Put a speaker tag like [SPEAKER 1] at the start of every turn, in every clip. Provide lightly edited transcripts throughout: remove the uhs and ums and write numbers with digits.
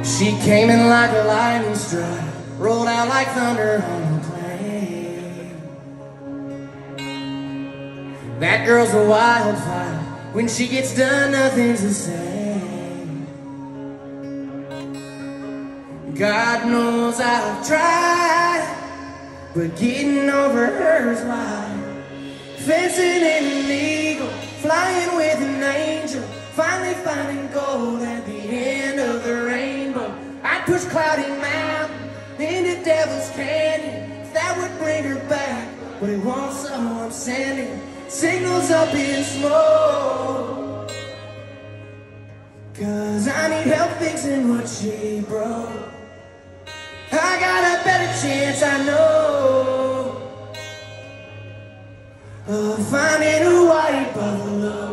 [SPEAKER 1] She came in like a lightning strike, rolled out like thunder on the plain. That girl's a wildfire. When she gets done, nothing's the same. God knows I've tried, but getting over her's wide. Fencing in an eagle, flying with an angel, finally finding gold at the end of the rainbow. I'd push Cloudy Mountain into Devil's Canyon if that would bring her back, but it won't, so I'm sending signals up in smoke. 'Cause I need help fixing what she broke. I got a better chance, I know, of finding a white buffalo.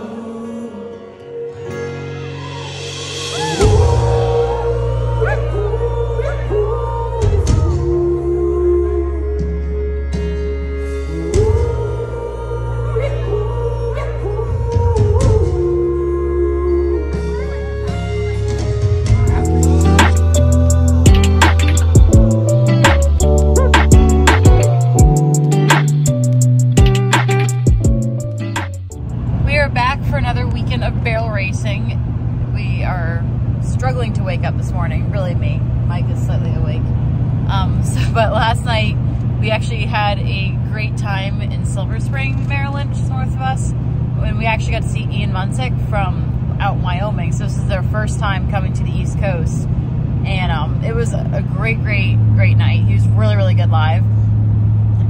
[SPEAKER 2] Struggling to wake up this morning, really me. Mike is slightly awake. But last night we actually had a great time in Silver Spring, Maryland, which is north of us, when we actually got to see Ian Munsick from out in Wyoming. So this is their first time coming to the East Coast, and it was a great night. He was really good live,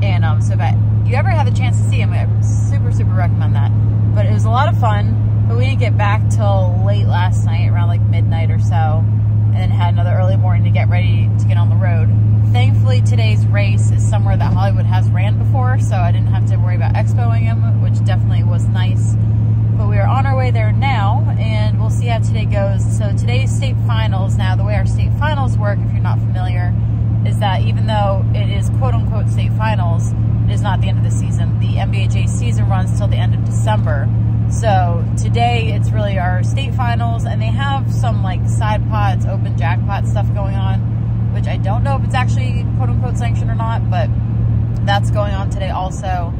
[SPEAKER 2] and so if you ever have the chance to see him, I super recommend that. But it was a lot of fun. But we didn't get back till late last night, around like midnight or so, and then had another early morning to get ready to get on the road. Thankfully, today's race is somewhere that Hollywood has ran before, so I didn't have to worry about expoing him, which definitely was nice. But we are on our way there now, and we'll see how today goes. So today's state finals, now the way our state finals work, if you're not familiar, is that even though it is quote-unquote state finals, it is not the end of the season. The NBAJ season runs till the end of December. So today it's really our state finals, and they have some like side pots, open jackpot stuff going on, which I don't know if it's actually quote-unquote sanctioned or not, but that's going on today also.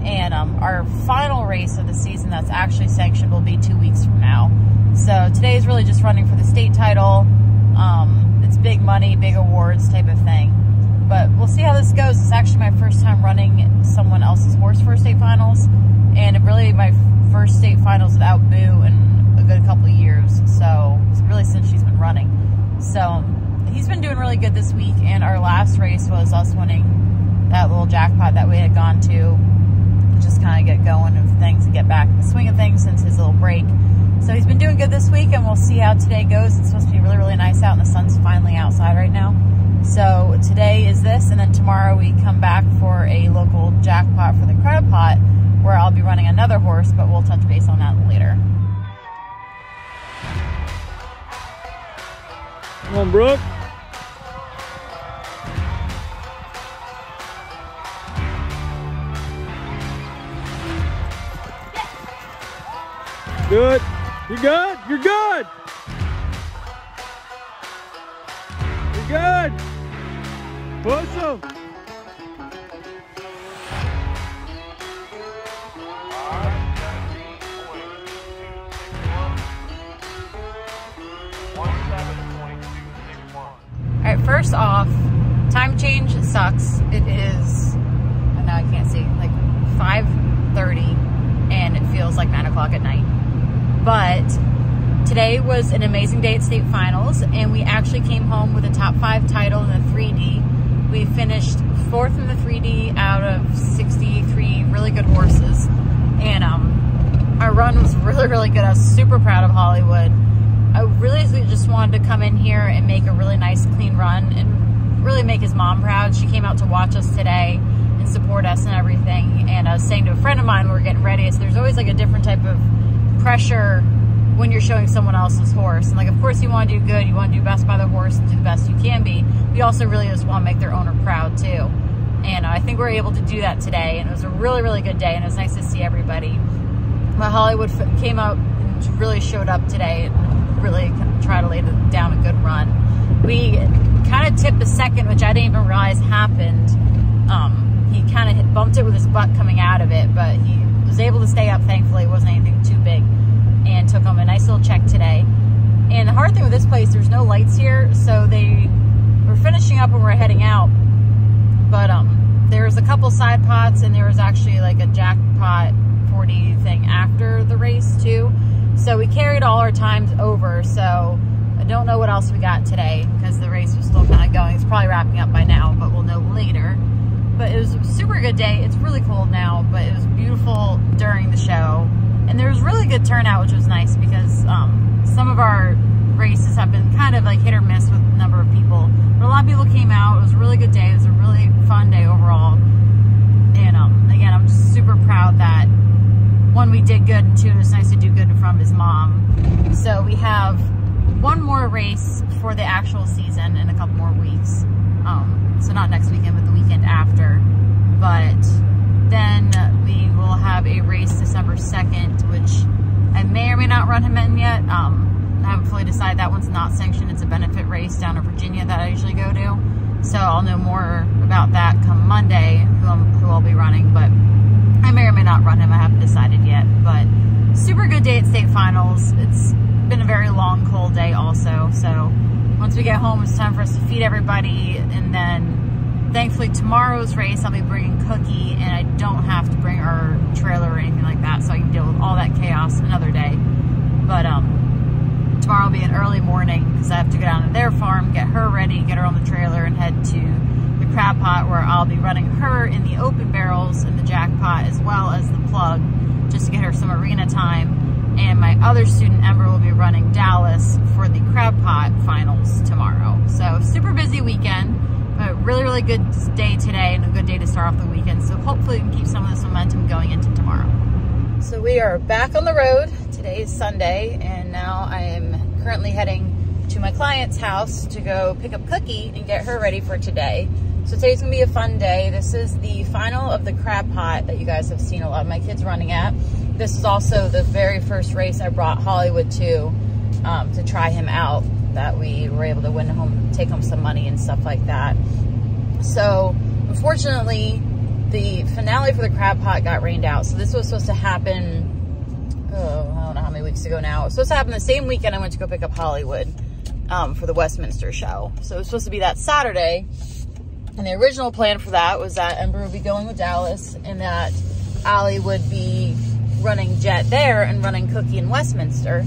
[SPEAKER 2] And our final race of the season that's actually sanctioned will be 2 weeks from now. So today is really just running for the state title. It's big money, big awards type of thing. But we'll see how this goes. It's actually my first time running someone else's horse for state finals, and really my first state finals without Boo in a good couple of years. So it's really since she's been running. So he's been doing really good this week, and our last race was us winning that little jackpot that we had gone to, just kind of get going with things and get back in the swing of things since his little break. So he's been doing good this week, and we'll see how today goes. It's supposed to be really nice out, and the sun's finally outside right now. So today is this, and then tomorrow we come back for a local jackpot for the crowd pot, where I'll be running another horse, but we'll touch base on that later.
[SPEAKER 3] Come on, Brooke. Good. You're good. You're good. You're good. Push him.
[SPEAKER 2] Alright, first off, time change sucks. It is, now I can't see, like 5:30, and it feels like 9 o'clock at night. But today was an amazing day at state finals, and we actually came home with a top 5 title in the 3D. We finished 4th in the 3D out of 63 really good horses, and our run was really good. I was super proud of Hollywood. I really just wanted to come in here and make a really nice clean run and really make his mom proud. She came out to watch us today and support us and everything, and I was saying to a friend of mine, we were getting ready, so there's always like a different type of pressure when you're showing someone else's horse. And like, of course you want to do good, you want to do best by the horse and do the best you can be, but you also really just want to make their owner proud too. And I think we were able to do that today, and it was a really good day, and it was nice to see everybody. But Hollywood came out and really showed up today and really tried to lay down a good run. we kind of tipped the second, which I didn't even realize happened. He kind of bumped it with his butt coming out of it, but he was able to stay up, thankfully. It wasn't anything too big, and took him a nice little check today. And the hard thing with this place, there's no lights here, so they were finishing up when we're heading out, but there was a couple side pots, and there was actually like a jackpot 40 thing after the race too. So we carried all our times over, so I don't know what else we got today because the race was still kind of going. It's probably wrapping up by now, but we'll know later. But it was a super good day. It's really cold now, but it was beautiful during the show. And there was really good turnout, which was nice because some of our races have been kind of like hit or miss with the number of people. But a lot of people came out. It was a really good day. It was a really fun day overall. And again, I'm just super proud that one, we did good, and two, it's nice to do good from his mom. So we have one more race for the actual season in a couple more weeks. So not next weekend, but the weekend after. But then we will have a race December 2nd, which I may or may not run him in yet. I haven't fully decided. That one's not sanctioned. It's a benefit race down in Virginia that I usually go to. So I'll know more about that come Monday, who I'll be running. But I may or may not run him. I haven't decided yet. But super good day at state finals. It's been a very long, cold day also. So once we get home, it's time for us to feed everybody. And then thankfully tomorrow's race, I'll be bringing Cookie, and I don't have to bring our trailer or anything like that. So I can deal with all that chaos another day. But tomorrow will be an early morning because I have to go down to their farm, get her ready, get her on the trailer, and head to the crab pot where I'll be running her in the open barrels in the jackpot as well as the plug, just to get her some arena time. And my other student, Ember, will be running Dallas for the crab pot finals tomorrow. So super busy weekend, but really, really good day today and a good day to start off the weekend. So hopefully we can keep some of this momentum going into tomorrow. So we are back on the road. Today is Sunday, and now I am currently heading to my client's house to go pick up Cookie and get her ready for today. So today's gonna be a fun day. This is the final of the crab pot that you guys have seen a lot of my kids running at. This is also the very first race I brought Hollywood to try him out, that we were able to win home, take home some money and stuff like that. So unfortunately, the finale for the crab pot got rained out. So this was supposed to happen, I don't know how many weeks ago now. It was supposed to happen the same weekend I went to go pick up Hollywood for the Westminster show. So it was supposed to be that Saturday. And the original plan for that was that Ember would be going with Dallas and that Allie would be running Jet there and running Cookie in Westminster.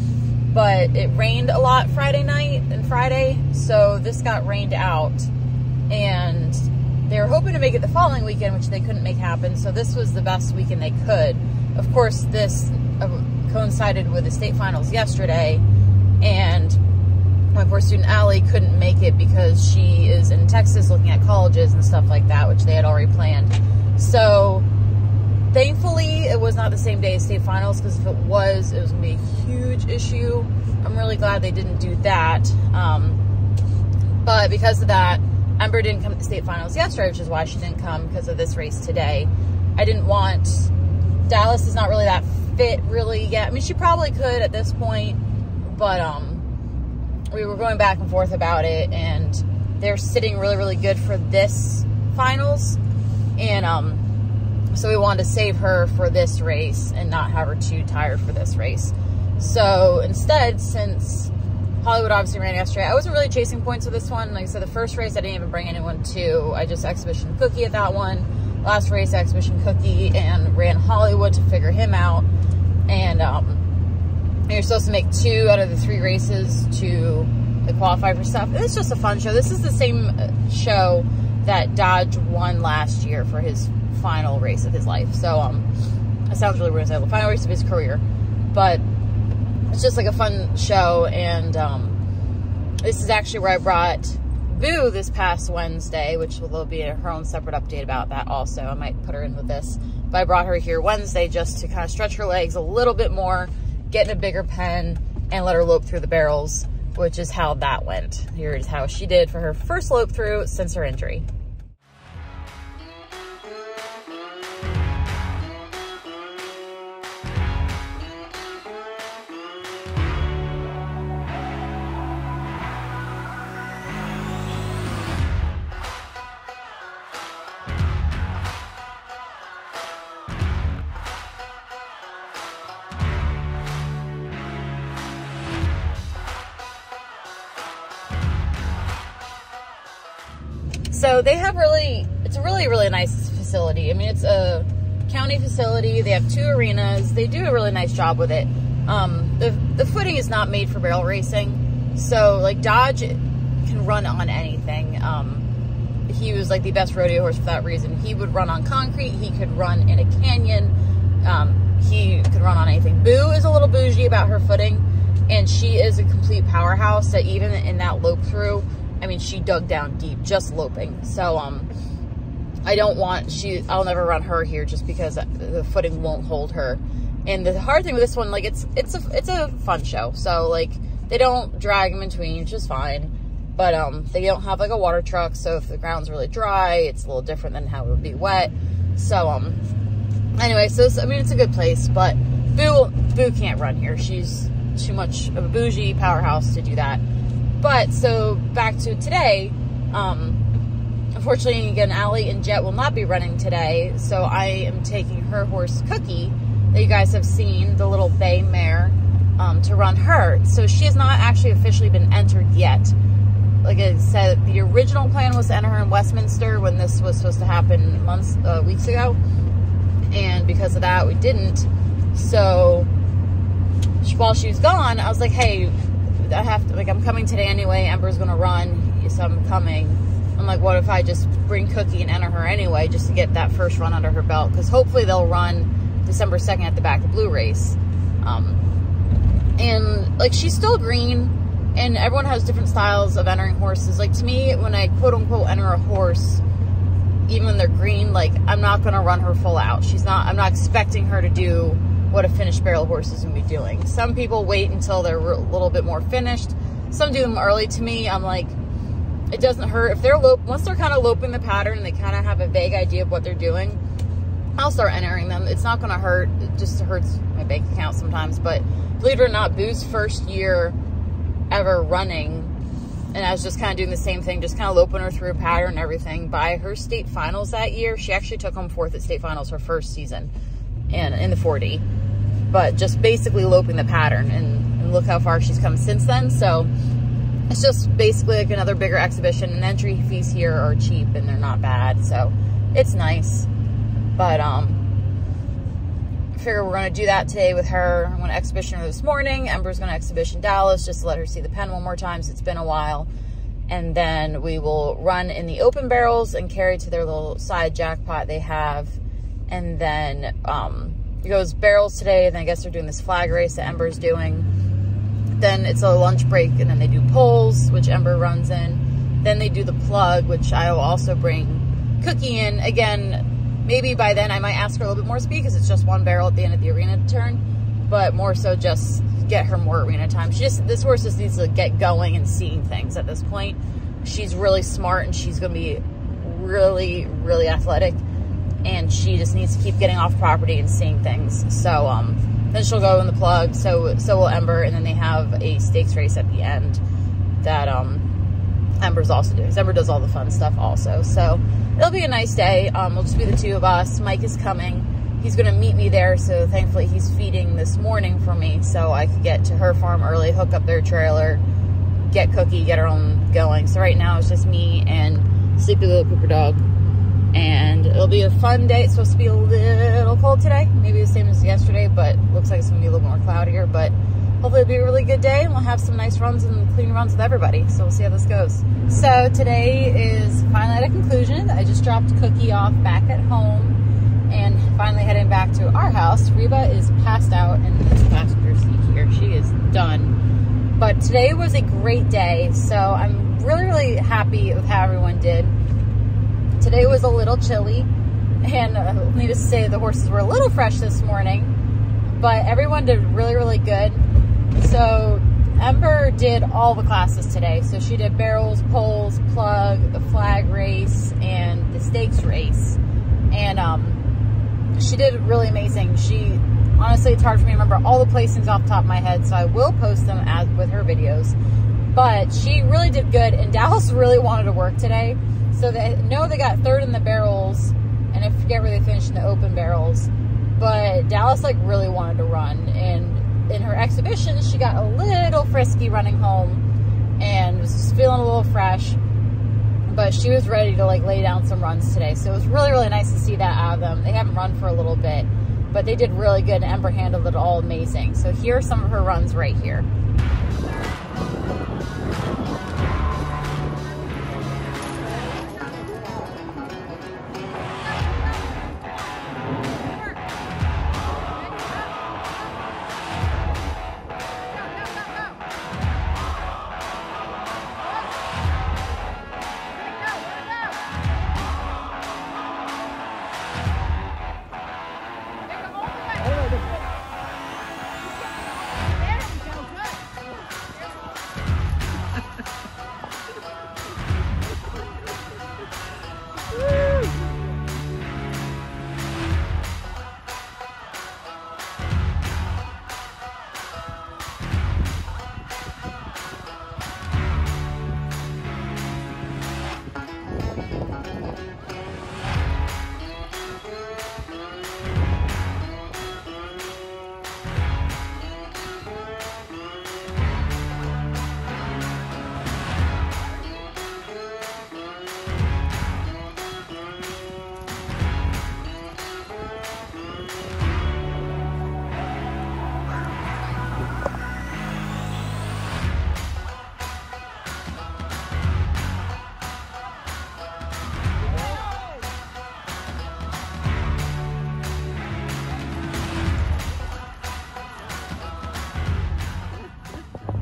[SPEAKER 2] But it rained a lot Friday night and Friday, so this got rained out. And they were hoping to make it the following weekend, which they couldn't make happen, so this was the best weekend they could. Of course, this coincided with the state finals yesterday, and my poor student Allie couldn't make it because she is in Texas looking at colleges and stuff like that, which they had already planned. So thankfully, it was not the same day as state finals, because if it was going to be a huge issue. I'm really glad they didn't do that. But because of that, Ember didn't come to state finals yesterday, which is why she didn't come because of this race today. I didn't want... Dallas is not really that fit really yet. I mean, she probably could at this point, but we were going back and forth about it, and they're sitting really, really good for this finals. And so we wanted to save her for this race and not have her too tired for this race. So instead, since Hollywood obviously ran yesterday, I wasn't really chasing points with this one. Like I said, the first race I didn't even bring anyone to. I just exhibition Cookie at that one. Last race, I exhibition Cookie and ran Hollywood to figure him out. And you're supposed to make 2 out of the 3 races to qualify for stuff. It's just a fun show. This is the same show that Dodge won last year for his final race of his life. So it sounds really weird to say the final race of his career, but it's just like a fun show. And this is actually where I brought Boo this past Wednesday, which will be her own separate update about that also. I might put her in with this, but I brought her here Wednesday just to kind of stretch her legs a little bit more, get in a bigger pen, and let her lope through the barrels, which is how that went. Here's how she did for her first lope through since her injury. So they have it's a really nice facility. I mean, it's a county facility. They have 2 arenas. They do a really nice job with it. The footing is not made for barrel racing. So like Dodge can run on anything. He was like the best rodeo horse for that reason. He would run on concrete. He could run in a canyon. He could run on anything. Boo is a little bougie about her footing, and she is a complete powerhouse. That even in that lope through, I mean, she dug down deep just loping. So I'll never run her here just because the footing won't hold her. And the hard thing with this one, like it's a fun show. So like they don't drag in between, which is fine. But they don't have like a water truck, so if the ground's really dry, it's a little different than how it would be wet. So anyway, so I mean, it's a good place, but Boo can't run here. She's too much of a bougie powerhouse to do that. But so back to today, unfortunately, again, Allie and Jet will not be running today, so I am taking her horse Cookie that you guys have seen, the little bay mare, to run her. So she has not actually officially been entered yet. Like I said, the original plan was to enter her in Westminster when this was supposed to happen weeks ago. And because of that, we didn't. So while she was gone, I was like, hey, I'm coming today anyway. Ember's going to run, so I'm coming. I'm like, what if I just bring Cookie and enter her anyway, just to get that first run under her belt? Because hopefully they'll run December 2nd at the Back of Blue race. And like, she's still green. And everyone has different styles of entering horses. Like, to me, when I quote-unquote enter a horse, even when they're green, like, I'm not going to run her full out. I'm not expecting her to do what a finished barrel horse is going to be doing. Some people wait until they're a little bit more finished. Some do them early. To me, I'm like, it doesn't hurt. If they're once they're kind of loping the pattern and they kind of have a vague idea of what they're doing, I'll start entering them. It's not going to hurt. It just hurts my bank account sometimes. But believe it or not, Boo's first year ever running, and I was just kind of doing the same thing, just kind of loping her through a pattern and everything. By her state finals that year, she actually took home 4th at state finals her first season, and in the 40, but just basically loping the pattern, and look how far she's come since then. So it's just basically like another bigger exhibition, and entry fees here are cheap and they're not bad, so it's nice. But I figure we're going to do that today with her. I'm going to exhibition her this morning. Ember's going to exhibition Dallas just to let her see the pen one more time, so it's been a while. And then we will run in the open barrels and carry to their little side jackpot they have. And then it goes barrels today, and then I guess they're doing this flag race that Ember's doing. Then it's a lunch break, and then they do polls, which Ember runs in. Then they do the plug, which I will also bring Cookie in. Again, maybe by then I might ask her a little bit more speed because it's just 1 barrel at the end of the arena turn, but more so just get her more arena time. This horse just needs to get going and seeing things at this point. She's really smart, and she's going to be really, really athletic, and she just needs to keep getting off property and seeing things. So then she'll go in the plug, so will Ember, and then they have a stakes race at the end that Ember's also doing. Ember does all the fun stuff also. So it'll be a nice day. We'll just be the 2 of us. Mike is coming. He's going to meet me there, so thankfully he's feeding this morning for me, so I could get to her farm early, hook up their trailer, get Cookie, get her on going. So right now it's just me and Sleepy Little Cooper Dog, and it'll be a fun day. It's supposed to be a little cold today, maybe the same as yesterday, but looks like it's going to be a little more cloudier. But hopefully it'll be a really good day, and we'll have some nice runs and clean runs with everybody. So we'll see how this goes. So today is finally at a conclusion. I just dropped Cookie off back at home and finally heading back to our house. Reba is passed out in this passenger seat here. She is done. But today was a great day, so I'm really, really happy with how everyone did. Today was a little chilly, and needless to say, the horses were a little fresh this morning, but everyone did really, really good. So Ember did all the classes today. So she did barrels, poles, plug, the flag race, and the stakes race. And she did really amazing. Honestly, it's hard for me to remember all the placings off the top of my head, so I will post them as with her videos. But she really did good, and Dallas really wanted to work today. So they got 3rd in the barrels, and I forget where they finished in the open barrels. But Dallas really wanted to run, and in her exhibition, she got a little frisky running home and was just feeling a little fresh. but she was ready to like lay down some runs today. So it was really, really nice to see that out of them. They haven't run for a little bit, but they did really good, and Ember handled it all amazing. So here are some of her runs right here.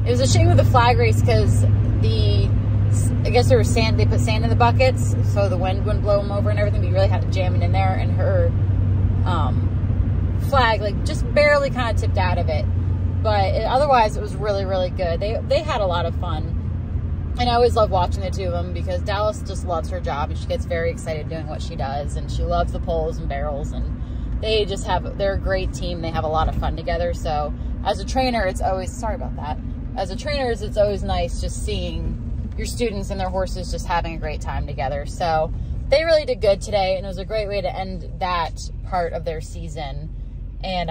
[SPEAKER 2] It was a shame with the flag race because I guess there was sand, they put sand in the buckets so the wind wouldn't blow them over and everything, but you really had to jam it in there, and her flag like just barely kind of tipped out of it. But otherwise it was really, really good. They had a lot of fun, and I always love watching the two of them because Dallas just loves her job and she gets very excited doing what she does, and she loves the poles and barrels, and they're a great team. They have a lot of fun together. So as a trainer, it's always, sorry about that. As a trainer, it's always nice just seeing your students and their horses just having a great time together. So they really did good today, and it was a great way to end that part of their season. And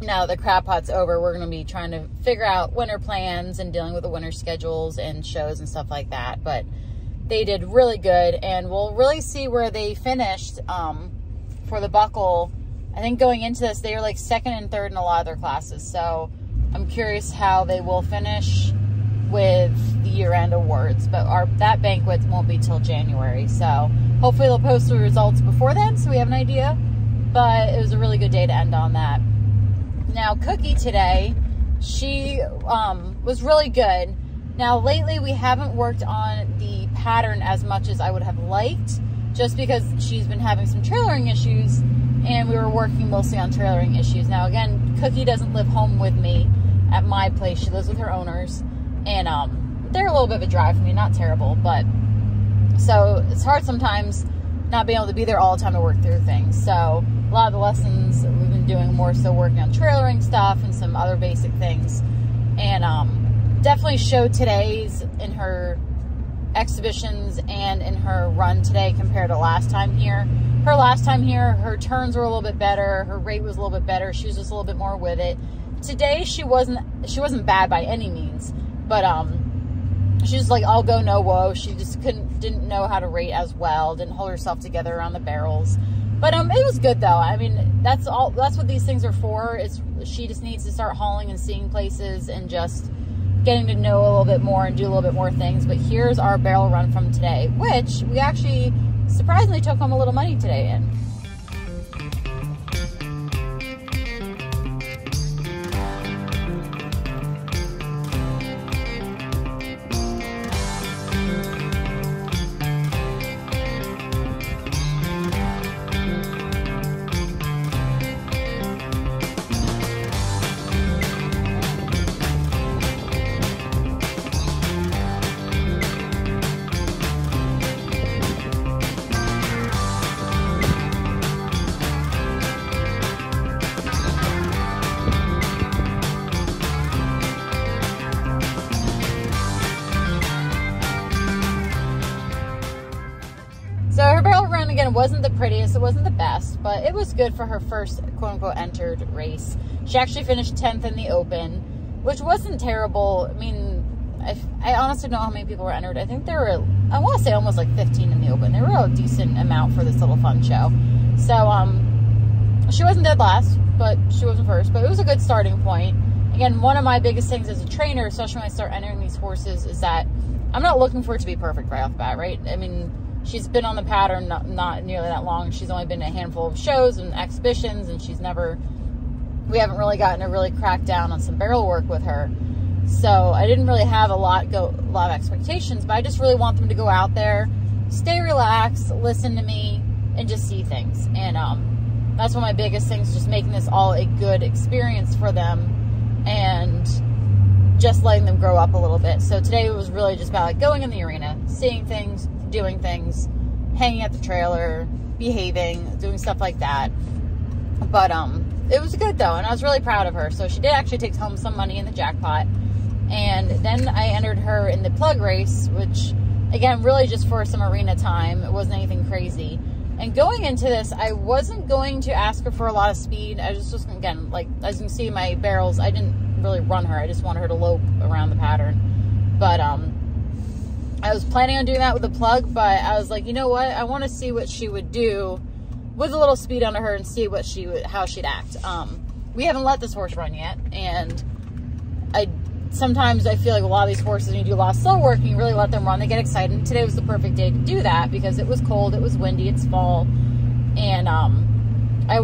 [SPEAKER 2] now the crab pot's over, we're going to be trying to figure out winter plans and dealing with the winter schedules and shows and stuff like that. But they did really good, and we'll really see where they finished for the buckle. I think going into this, they were like second and third in a lot of their classes. So I'm curious how they will finish with the year-end awards, but that banquet won't be till January. So hopefully they'll post the results before then so we have an idea. But it was a really good day to end on that. Now Cookie today, she was really good. Now lately we haven't worked on the pattern as much as I would have liked, just because she's been having some trailering issues, and we were working mostly on trailering issues. Now again, Cookie doesn't live home with me at my place. She lives with her owners, and they're a little bit of a drive for me, not terrible, but so it's hard sometimes not being able to be there all the time to work through things. So a lot of the lessons we've been doing more so working on trailering stuff and some other basic things, and definitely showed today's in her exhibitions and in her run today compared to last time here. Her last time here, her turns were a little bit better, her rate was a little bit better, she was just a little bit more with it. Today she wasn't bad by any means, but she's like, I'll go no whoa. She just didn't know how to rate as well, didn't hold herself together around the barrels. But it was good though. I mean, that's what these things are for. She just needs to start hauling and seeing places and just getting to know a little bit more and do a little bit more things. But here's our barrel run from today, which we actually surprisingly took home a little money today in. So her barrel run, again, wasn't the prettiest, it wasn't the best, but it was good for her first quote-unquote entered race. She actually finished 10th in the Open, which wasn't terrible. I mean, I honestly don't know how many people were entered. I think there were, I want to say almost like 15 in the open. There were a decent amount for this little fun show. So, she wasn't dead last, but she wasn't first. But it was a good starting point. Again, one of my biggest things as a trainer, especially when I start entering these horses, is that I'm not looking for it to be perfect right off the bat, right? I mean, she's been on the pattern not nearly that long. She's only been in a handful of shows and exhibitions, and we haven't really gotten to really crack down on some barrel work with her. So I didn't really have a lot of expectations, but I just really want them to go out there, stay relaxed, listen to me, and just see things. And that's one of my biggest things, just making this all a good experience for them and just letting them grow up a little bit. So today it was really just about like going in the arena, seeing things, doing things, hanging at the trailer, behaving, doing stuff like that. But it was good though, and I was really proud of her. So she did actually take home some money in the jackpot. And then I entered her in the plug race, which again, really just for some arena time. It wasn't anything crazy. And going into this, I wasn't going to ask her for a lot of speed. I just again, like, as you can see my barrels, I didn't really run her. I just wanted her to lope around the pattern. But I was planning on doing that with the plug, but I was like, you know what? I want to see what she would do with a little speed under her and see what how she'd act. We haven't let this horse run yet, and sometimes I feel like a lot of these horses, when you do a lot of slow work and you really let them run, they get excited. And today was the perfect day to do that because it was cold, it was windy, it's fall, and I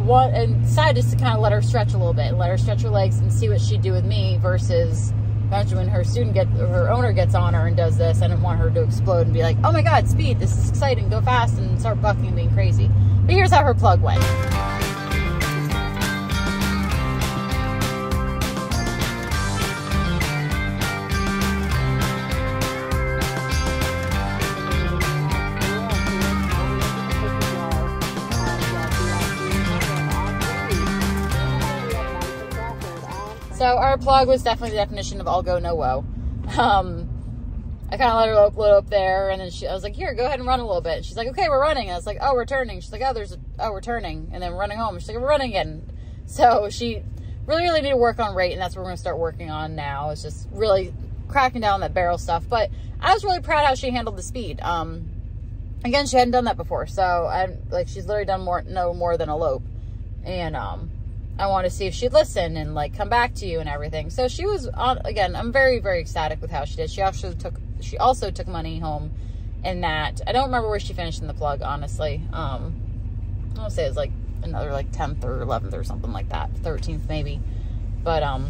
[SPEAKER 2] decided just to kind of let her stretch a little bit, let her stretch her legs and see what she'd do with me. Versus imagine when her owner gets on her and does this. I didn't want her to explode and be like, oh my god, speed, this is exciting, go fast, and start bucking and being crazy. But here's how her plug went. So our plug was definitely the definition of all go, no woe. I kind of let her lope up there, and then I was like, here, go ahead and run a little bit. She's like, okay, we're running. And I was like, oh, we're turning. She's like, we're turning. And then we're running home. She's like, we're running again. So she really need to work on rate, and that's what we're going to start working on now. It's just really cracking down on that barrel stuff. But I was really proud how she handled the speed. Again, she hadn't done that before. So she's literally done no more than a lope. And I want to see if she'd listen and like come back to you and everything. So she was again, I'm very, very ecstatic with how she did. She also took money home in that. I don't remember where she finished in the plug, honestly. I want to say it was like another like 10th or 11th or something like that, 13th maybe. But I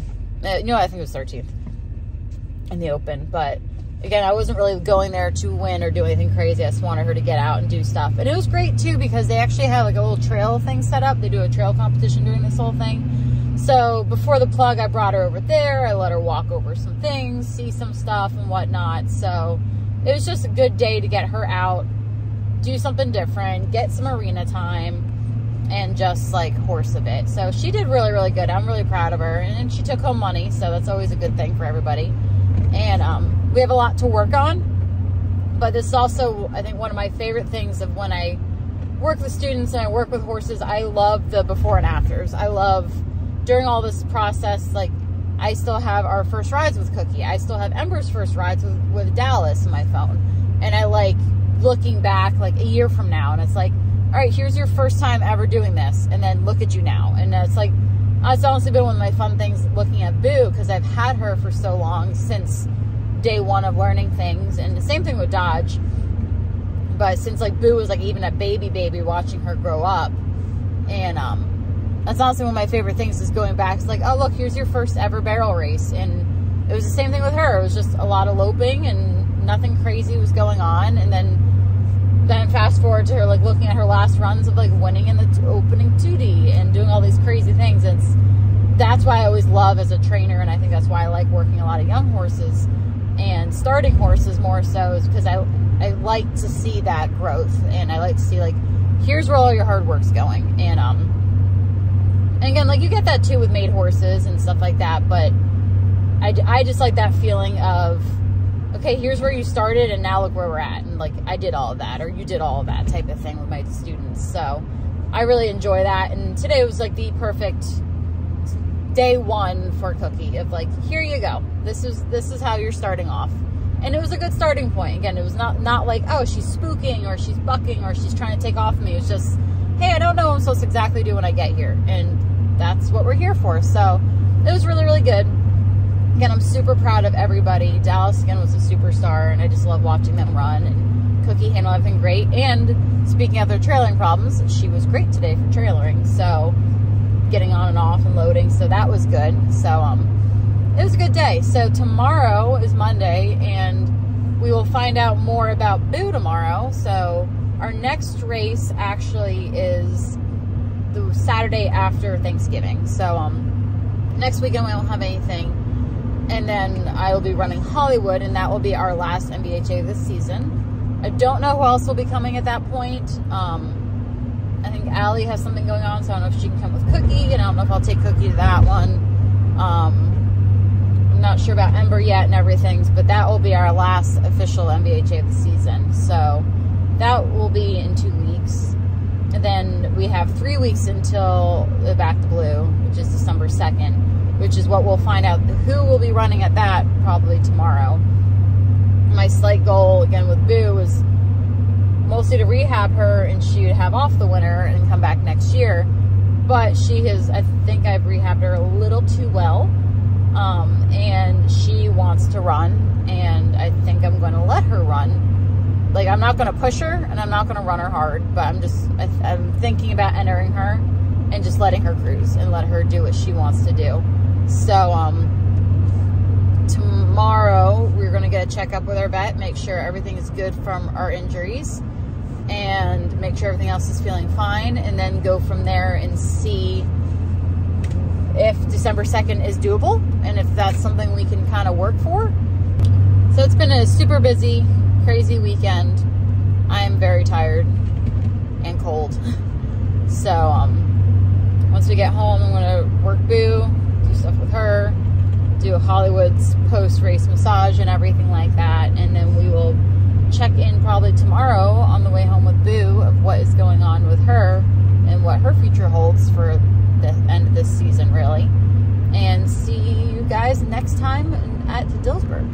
[SPEAKER 2] think it was 13th in the open. But again, I wasn't really going there to win or do anything crazy. I just wanted her to get out and do stuff. And it was great too because they actually have like a little trail thing set up. They do a trail competition during this whole thing. So before the plug, I brought her over there. I let her walk over some things, see some stuff and whatnot. So it was just a good day to get her out, do something different, get some arena time, and just like horse a bit. So she did really, really good. I'm really proud of her. And she took home money, so that's always a good thing for everybody. And we have a lot to work on, but this is also, I think, one of my favorite things of when I work with students and I work with horses. I love the before and afters. I love during all this process, like I still have our first rides with Cookie. I still have Ember's first rides with Dallas on my phone. And I like looking back like a year from now, and it's like, all right, here's your first time ever doing this, and then look at you now. And it's like, it's honestly been one of my fun things looking at Boo, because I've had her for so long, since day one of learning things. And the same thing with Dodge. But since like Boo was like even a baby, watching her grow up. And that's honestly one of my favorite things, is going back. It's like, oh look, here's your first ever barrel race. And it was the same thing with her. It was just a lot of loping and nothing crazy was going on. And then fast forward to her like looking at her last runs of like winning in the opening 2D and doing all these crazy things. That's why I always love as a trainer, and I think that's why I like working a lot of young horses and starting horses more so, is because I like to see that growth, and I like to see like, here's where all your hard work's going. And again, like you get that too with made horses and stuff like that, but I just like that feeling of, okay, here's where you started and now look where we're at. And like, I did all of that, or you did all of that type of thing with my students. So I really enjoy that. And today was like the perfect day one for Cookie of like, here you go. This is how you're starting off. And it was a good starting point. Again, it was not like, oh, she's spooking or she's bucking or she's trying to take off me. It was just, hey, I don't know what I'm supposed to exactly do when I get here. And that's what we're here for. So it was really, really good. Again, I'm super proud of everybody. Dallas, again, was a superstar, and I just love watching them run. And Cookie handled everything great. And speaking of their trailering problems, she was great today for trailering. So getting on and off and loading. So that was good. So it was a good day. So tomorrow is Monday, and we will find out more about Boo tomorrow. So our next race actually is the Saturday after Thanksgiving. So next weekend we won't have anything. And then I will be running Hollywood, and that will be our last MBHA this season. I don't know who else will be coming at that point. I think Allie has something going on, so I don't know if she can come with Cookie, and I don't know if I'll take Cookie to that one. I'm not sure about Ember yet and everything, but that will be our last official MBHA of the season. So that will be in 2 weeks. And then we have 3 weeks until the Back to Blue, which is December 2nd. Which is what we'll find out who will be running at that probably tomorrow. My slight goal, again, with Boo was mostly to rehab her, and she would have off the winter and come back next year. But she has, I think I've rehabbed her a little too well. And she wants to run, and I think I'm going to let her run. Like, I'm not going to push her, and I'm not going to run her hard, but I'm thinking about entering her and just letting her cruise and let her do what she wants to do. So, tomorrow we're going to get a checkup with our vet, make sure everything is good from our injuries, and make sure everything else is feeling fine, and then go from there and see if December 2nd is doable, and if that's something we can kind of work for. So it's been a super busy, crazy weekend. I am very tired and cold. So, once we get home, I'm going to work Boo, do stuff with her, do a Hollywood's post-race massage and everything like that, and then we will check in probably tomorrow on the way home with Boo of what is going on with her and what her future holds for the end of this season, really. And see you guys next time at Dillsburg.